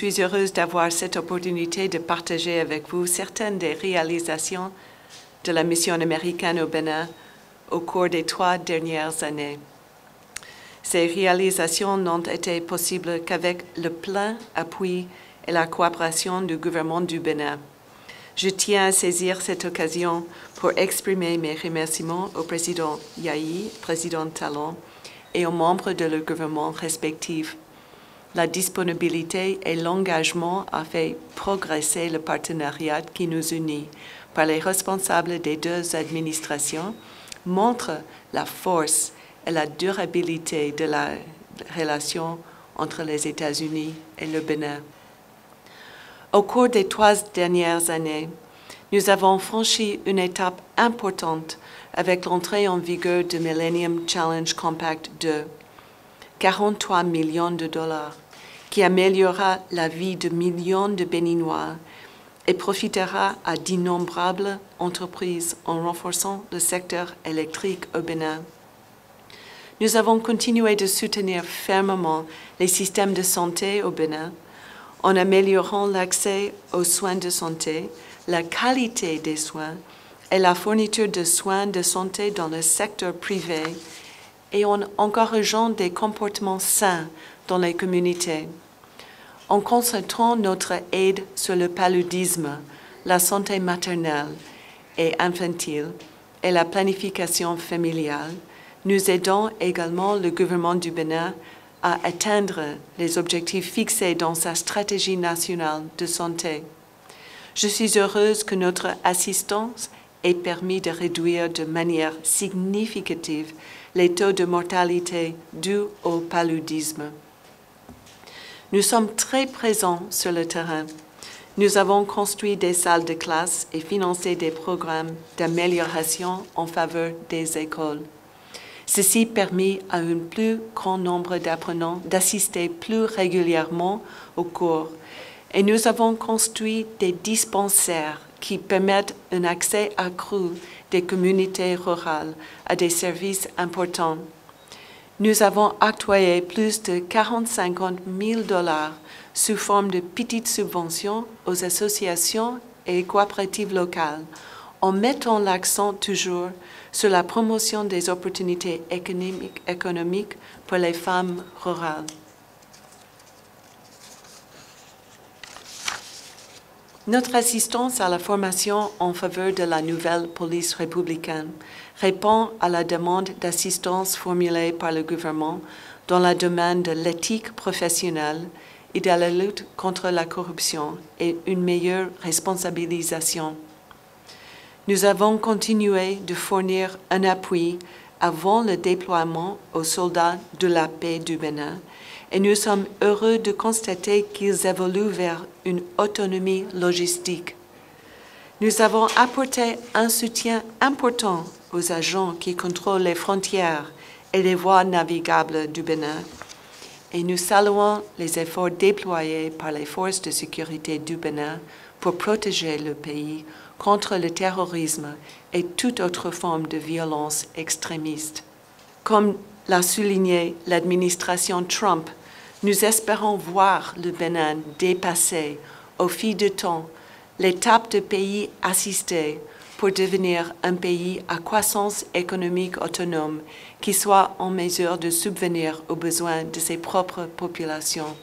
suis heureuse d'avoir cette opportunité de partager avec vous certaines des réalisations de la mission américaine au Bénin au cours des 3 dernières années. Ces réalisations n'ont été possibles qu'avec le plein appui et la coopération du gouvernement du Bénin. Je tiens à saisir cette occasion pour exprimer mes remerciements au président Yahi, président Talon, et aux membres de leur gouvernement respectifs. La disponibilité et l'engagement ont fait progresser le partenariat qui nous unit par les responsables des 2 administrations montrent la force et la durabilité de la relation entre les États-Unis et le Bénin. Au cours des 3 dernières années, nous avons franchi une étape importante avec l'entrée en vigueur du Millennium Challenge Compact 2, 43 millions de dollars, qui améliorera la vie de millions de Béninois et profitera à d'innombrables entreprises en renforçant le secteur électrique au Bénin. Nous avons continué de soutenir fermement les systèmes de santé au Bénin en améliorant l'accès aux soins de santé, la qualité des soins et la fourniture de soins de santé dans le secteur privé et en encourageant des comportements sains dans les communautés. En concentrant notre aide sur le paludisme, la santé maternelle et infantile et la planification familiale, nous aidons également le gouvernement du Bénin à atteindre les objectifs fixés dans sa stratégie nationale de santé. Je suis heureuse que notre assistance ait permis de réduire de manière significative les taux de mortalité dus au paludisme. Nous sommes très présents sur le terrain. Nous avons construit des salles de classe et financé des programmes d'amélioration en faveur des écoles. Ceci permet à un plus grand nombre d'apprenants d'assister plus régulièrement aux cours et nous avons construit des dispensaires qui permettent un accès accru des communautés rurales à des services importants. Nous avons octroyé plus de 45 000 $ sous forme de petites subventions aux associations et coopératives locales, en mettant l'accent toujours sur la promotion des opportunités économiques pour les femmes rurales. Notre assistance à la formation en faveur de la nouvelle police républicaine répond à la demande d'assistance formulée par le gouvernement dans le domaine de l'éthique professionnelle et de la lutte contre la corruption et une meilleure responsabilisation. Nous avons continué de fournir un appui avant le déploiement aux soldats de la paix du Bénin et nous sommes heureux de constater qu'ils évoluent vers une autonomie logistique. Nous avons apporté un soutien important aux agents qui contrôlent les frontières et les voies navigables du Bénin et nous saluons les efforts déployés par les forces de sécurité du Bénin pour protéger le pays contre le terrorisme et toute autre forme de violence extrémiste. Comme l'a souligné l'administration Trump, nous espérons voir le Bénin dépasser, au fil du temps, l'étape de pays assisté pour devenir un pays à croissance économique autonome qui soit en mesure de subvenir aux besoins de ses propres populations.